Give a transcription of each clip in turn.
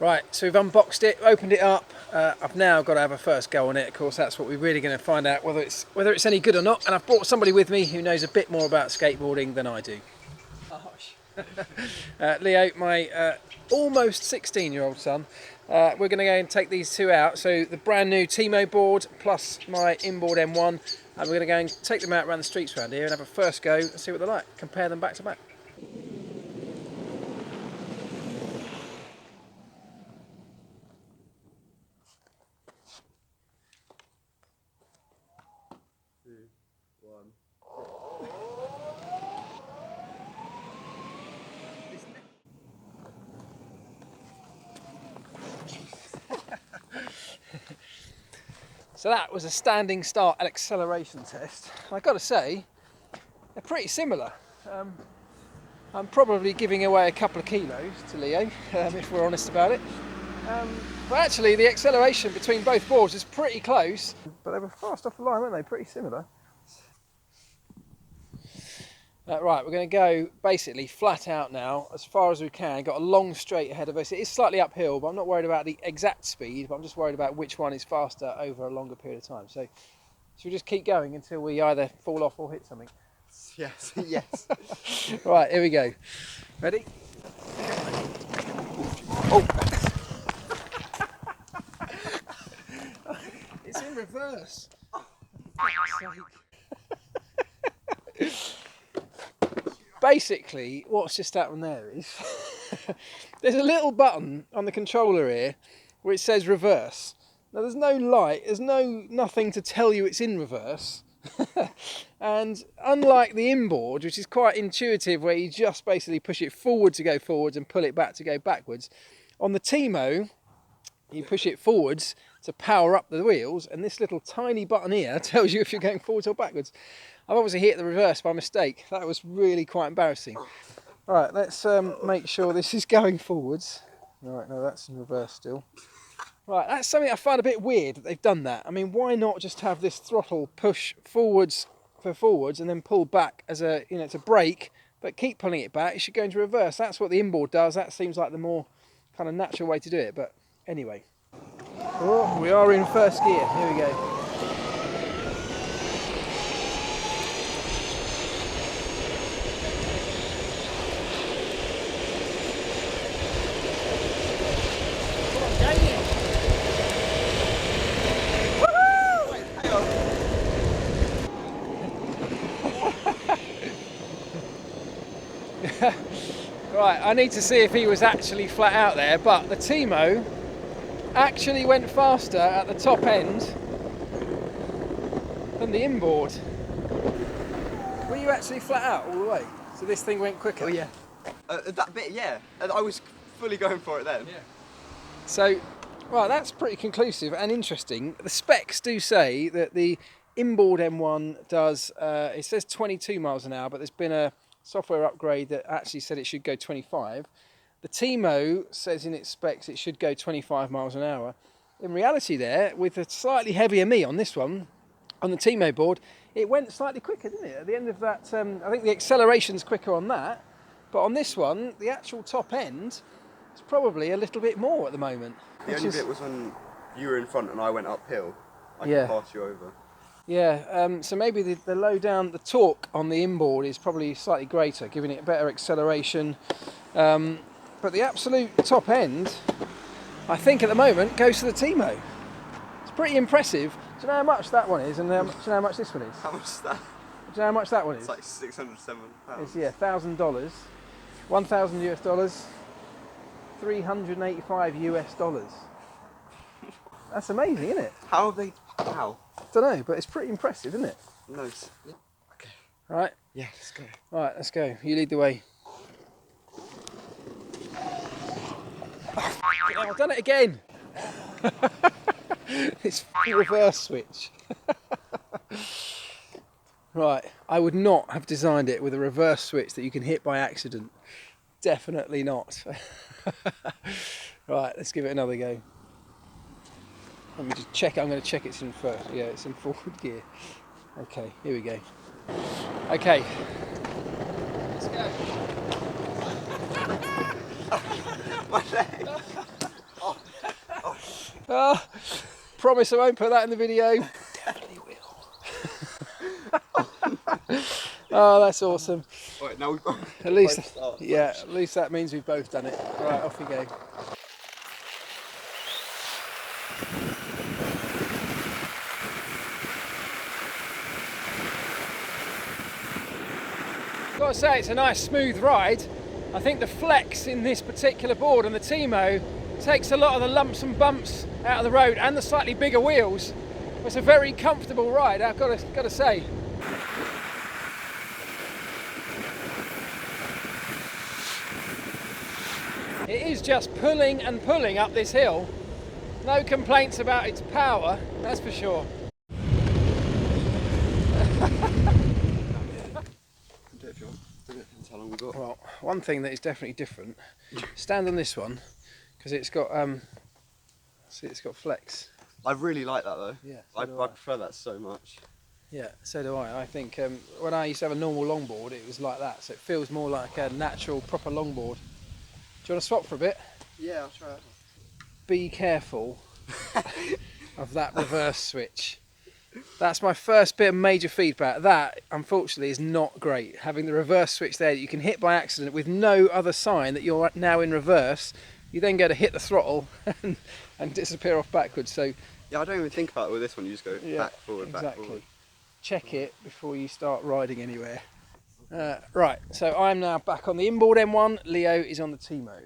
Right, so we've unboxed it, opened it up. I've now got to have a first go on it. Of course, that's what we're really going to find out, whether it's any good or not. And I've brought somebody with me who knows a bit more about skateboarding than I do. Leo, my almost 16-year-old son. We're going to go and take these two out. So the brand new Teemo board plus my Inboard M1. And we're going to go and take them out around the streets around here and have a first go and see what they're like. Compare them back to back. So that was a standing start acceleration test. I've got to say, they're pretty similar. I'm probably giving away a couple of kilos to Leo, if we're honest about it. But actually the acceleration between both boards is pretty close. But they were fast off the line, weren't they? Pretty similar. Right, we're going to go basically flat out now, as far as we can. Got a long straight ahead of us. It is slightly uphill, but I'm not worried about the exact speed, but I'm just worried about which one is faster over a longer period of time. So should we just keep going until we either fall off or hit something? Yes, yes. Right, here we go. Ready? Oh! It's in reverse. Basically, what's just happened there is there's a little button on the controller here where it says reverse. Now there's no light, there's nothing to tell you it's in reverse. And unlike the inboard, which is quite intuitive, where you just basically push it forward to go forwards and pull it back to go backwards, on the Teemo you push it forwards to power up the wheels, and this little tiny button here tells you if you're going forwards or backwards. I've obviously hit the reverse by mistake. That was really quite embarrassing. Right, let's make sure this is going forwards. Right, no, that's in reverse still. Right, that's something I find a bit weird that they've done that. I mean, why not just have this throttle push forwards for forwards and then pull back as a, you know, it's a brake, but keep pulling it back. It should go into reverse. That's what the inboard does. That seems like the more kind of natural way to do it. But anyway, oh, we are in first gear. Here we go. Right, I need to see if he was actually flat out there, but the Teemo actually went faster at the top end than the inboard. Were you actually flat out all the way? So this thing went quicker? Oh yeah. That bit, yeah. I was fully going for it then. Yeah. So, right, that's pretty conclusive and interesting. The specs do say that the Inboard M1 does, it says 22 miles an hour, but there's been a software upgrade that actually said it should go 25. The Teemo says in its specs it should go 25 miles an hour. In reality there, with a slightly heavier me on this one, on the Teemo board, it went slightly quicker, didn't it? At the end of that, I think the acceleration's quicker on that, but on this one, the actual top end is probably a little bit more at the moment. The only bit was when you were in front and I went uphill. I Yeah. could pass you over. Yeah, so maybe the low down, the torque on the inboard is probably slightly greater, giving it better acceleration. But the absolute top end, I think at the moment, goes to the Teemo. It's pretty impressive. Do you know how much that one is, and do you know how much this one is? How much is that? Do you know how much that one is? It's like £607. It's, yeah, $1,000, 1,000 US dollars, 385 US dollars. That's amazing, isn't it? How have they? How? Don't know, but it's pretty impressive, isn't it? No. Yeah. Okay. All right. Yeah, let's go. All right, let's go. You lead the way. Oh, I've done it again. It's reverse switch. Right, I would not have designed it with a reverse switch that you can hit by accident. Definitely not. Right, let's give it another go. Let me just check. I'm going to check it's in first. Yeah, it's in forward gear. Okay, here we go. Okay. Let's go. My leg. Oh, promise I won't put that in the video. Definitely will. Oh, that's awesome. Right, now we've got At least, yeah, at least that means we've both done it. Right, off we go. Got to say, it's a nice smooth ride. I think the flex in this particular board and the Teemo takes a lot of the lumps and bumps out of the road, and the slightly bigger wheels. It's a very comfortable ride, I've got to say. It is just pulling and pulling up this hill. No complaints about its power, that's for sure. How long we got? Well, one thing that is definitely different, stand on this one, because it's got see, it's got flex. I really like that though. Yeah, I prefer that so much. Yeah, so do I. I think when I used to have a normal longboard, it was like that, so it feels more like a natural, proper longboard. Do you want to swap for a bit? Yeah, I'll try it. Be careful of that reverse switch. That's my first bit of major feedback. That, unfortunately, is not great. Having the reverse switch there that you can hit by accident with no other sign that you're now in reverse. You then go to hit the throttle and disappear off backwards. So yeah, I don't even think about it with this one. You just go back, forward, exactly. back, forward. Check it before you start riding anywhere. Right, so I'm now back on the Inboard M1. Leo is on the Teemo.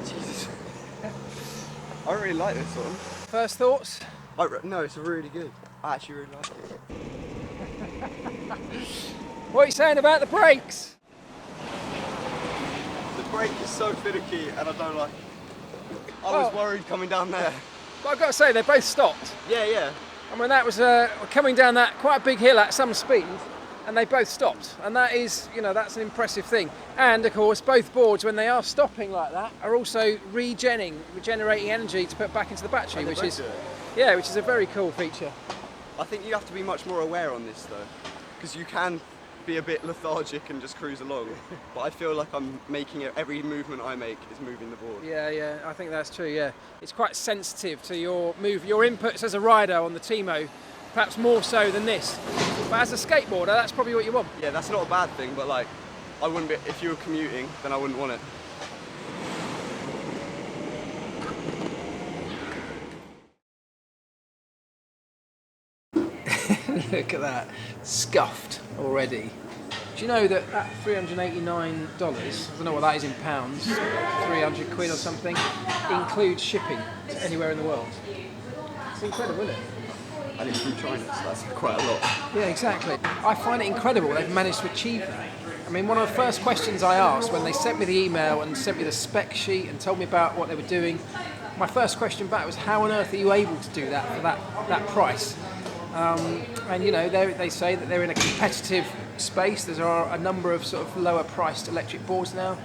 Jesus. I really like this one. First thoughts? No, it's really good. I actually really like it. What are you saying about the brakes? The brake is so finicky and I don't like it. I was worried coming down there. But I've got to say, they both stopped. Yeah, yeah. I mean, that was coming down that quite a big hill at some speed, and they both stopped. And that is, you know, that's an impressive thing. And of course, both boards, when they are stopping like that, are also regenerating energy to put back into the battery, which is a very cool feature. I think you have to be much more aware on this though, because you can be a bit lethargic and just cruise along, but I feel like I'm making it, every movement I make is moving the board. Yeah, I think that's true, yeah. It's quite sensitive to your inputs as a rider on the Teemo, perhaps more so than this. But as a skateboarder, that's probably what you want. Yeah, that's not a bad thing, but like, I wouldn't be, if you were commuting, then I wouldn't want it. Look at that, scuffed already. Do you know that at $389, I don't know what that is in pounds, 300 quid or something, includes shipping to anywhere in the world? It's incredible, isn't it? And it's from China, so that's quite a lot. Yeah, exactly. I find it incredible they've managed to achieve that. I mean, one of the first questions I asked when they sent me the email and sent me the spec sheet and told me about what they were doing, my first question back was, how on earth are you able to do that for that price? And you know, they say that they're in a competitive space. There are a number of sort of lower priced electric boards now.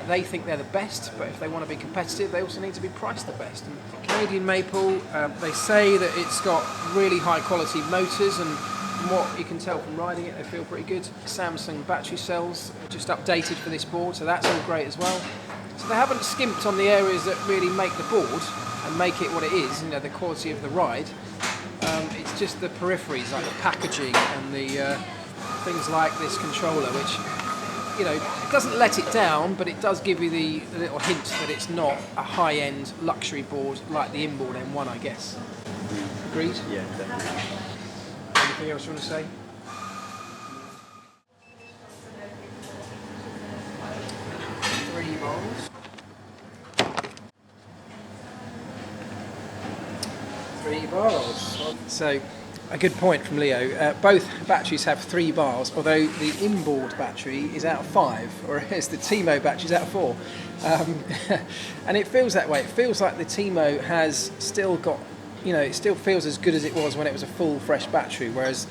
They think they're the best, but if they want to be competitive, they also need to be priced the best. And Canadian maple, they say that it's got really high quality motors, and from what you can tell from riding it, they feel pretty good. Samsung battery cells just updated for this board, so that's all great as well. So they haven't skimped on the areas that really make the board and make it what it is, you know, the quality of the ride. It's just the peripheries, like the packaging and the things like this controller, which, you know, it doesn't let it down, but it does give you the little hint that it's not a high-end luxury board like the Inboard M1, I guess. Agreed? Yeah, definitely. Anything else you want to say? Three bars. Three bars. So, a good point from Leo. Both batteries have 3 bars, although the Inboard battery is out of 5, whereas the Teemo battery is out of 4. And it feels that way. It feels like the Teemo has still got, you know, it still feels as good as it was when it was a full fresh battery, whereas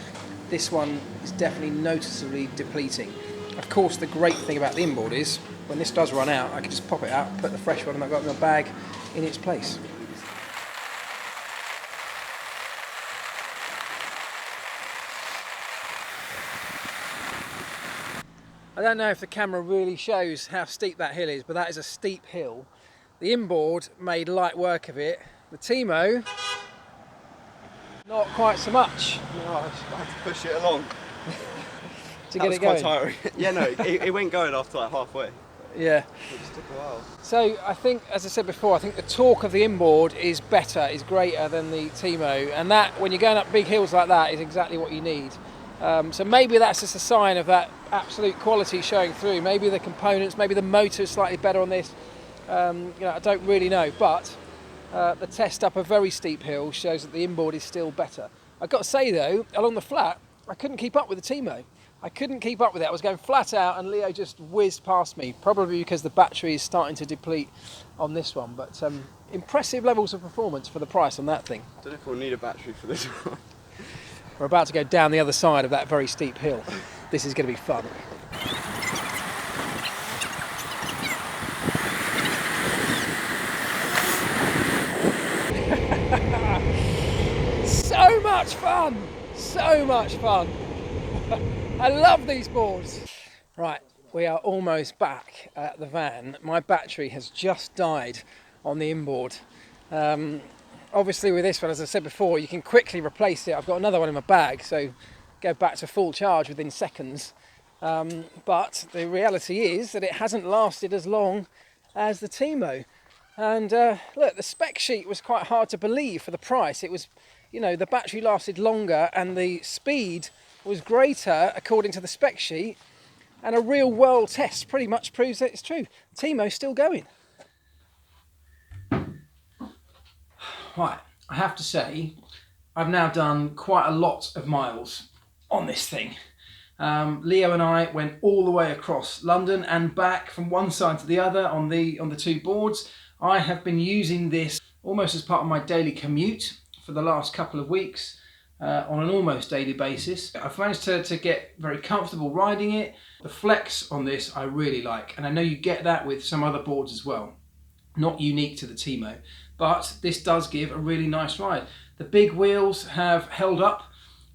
this one is definitely noticeably depleting. Of course, the great thing about the Inboard is when this does run out, I can just pop it out, put the fresh one, and I've got my bag in its place. I don't know if the camera really shows how steep that hill is, but that is a steep hill. The inboard made light work of it. The Teemo, not quite so much. No, I had to push it along. To get it going. That was quite tiring. Yeah, no, it went going after like halfway. Yeah. It just took a while. So I think, as I said before, I think the torque of the inboard is better, is greater than the Teemo, and that, when you're going up big hills like that, is exactly what you need. So maybe that's just a sign of that absolute quality showing through. Maybe the components, maybe the motor is slightly better on this. I don't really know, but the test up a very steep hill shows that the inboard is still better. I've got to say though, along the flat, I couldn't keep up with the Teemo. I couldn't keep up with it. I was going flat out and Leo just whizzed past me, probably because the battery is starting to deplete on this one. But impressive levels of performance for the price on that thing. I don't know if we'll need a battery for this one. We're about to go down the other side of that very steep hill. This is going to be fun. So much fun! So much fun! I love these boards. Right, we are almost back at the van. My battery has just died on the inboard. Obviously with this one, as I said before, you can quickly replace it. I've got another one in my bag, so go back to full charge within seconds. But the reality is that it hasn't lasted as long as the Teemo. And look, the spec sheet was quite hard to believe for the price. It was, the battery lasted longer and the speed was greater according to the spec sheet, and a real world test pretty much proves that it's true. Teemo's still going. Right, I have to say, I've now done quite a lot of miles on this thing. Leo and I went all the way across London and back from one side to the other on the two boards. I have been using this almost as part of my daily commute for the last couple of weeks. On an almost daily basis. I've managed to get very comfortable riding it. The flex on this I really like, and I know you get that with some other boards as well. Not unique to the Teemo, but this does give a really nice ride. The big wheels have held up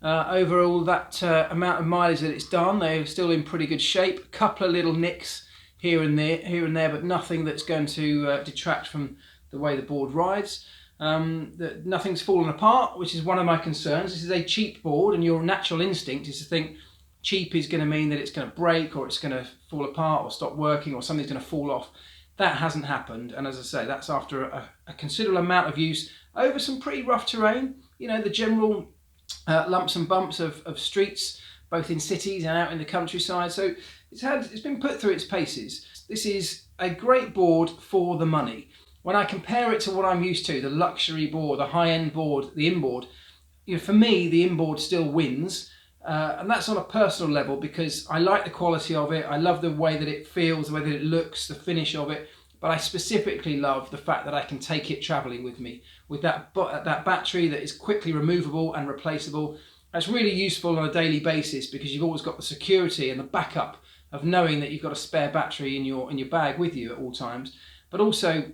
over all that amount of mileage that it's done. They're still in pretty good shape. A couple of little nicks here and there, but nothing that's going to detract from the way the board rides. Nothing's fallen apart, which is one of my concerns. This is a cheap board, and your natural instinct is to think cheap is going to mean that it's going to break, or it's going to fall apart, or stop working, or something's going to fall off. That hasn't happened, and as I say, that's after a considerable amount of use over some pretty rough terrain. The general lumps and bumps of streets, both in cities and out in the countryside. So it's been put through its paces. This is a great board for the money. When I compare it to what I'm used to, the luxury board, the high-end board, the inboard, for me, the inboard still wins. And that's on a personal level because I like the quality of it. I love the way that it feels, the way that it looks, the finish of it. But I specifically love the fact that I can take it traveling with me with that battery that is quickly removable and replaceable. That's really useful on a daily basis because you've always got the security and the backup of knowing that you've got a spare battery in your bag with you at all times. But also,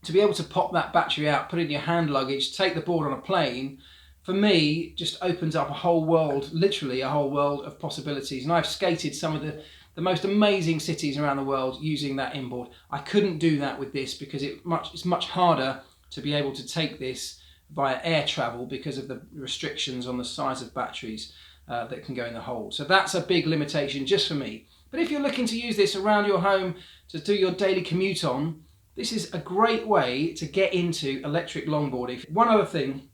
to be able to pop that battery out, put it in your hand luggage, take the board on a plane, for me, just opens up a whole world, literally a whole world of possibilities. And I've skated some of the most amazing cities around the world using that inboard. I couldn't do that with this because it's much harder to be able to take this via air travel because of the restrictions on the size of batteries that can go in the hold. So that's a big limitation just for me. But if you're looking to use this around your home to do your daily commute on, this is a great way to get into electric longboarding. One other thing,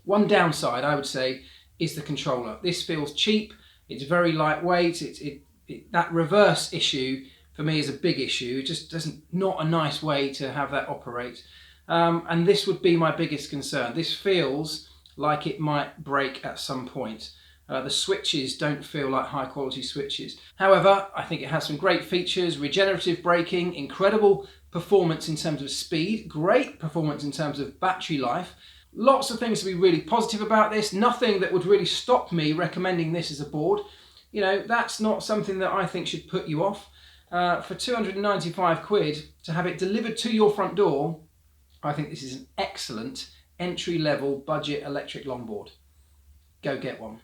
one downside I would say is the controller. This feels cheap, it's very lightweight, that reverse issue for me is a big issue. It just not a nice way to have that operate. And this would be my biggest concern. This feels like it might break at some point. The switches don't feel like high quality switches. However, I think it has some great features, regenerative braking, incredible performance in terms of speed, great performance in terms of battery life. Lots of things to be really positive about this. Nothing that would really stop me recommending this as a board. That's not something that I think should put you off. For 295 quid to have it delivered to your front door, I think this is an excellent entry-level budget electric longboard. Go get one.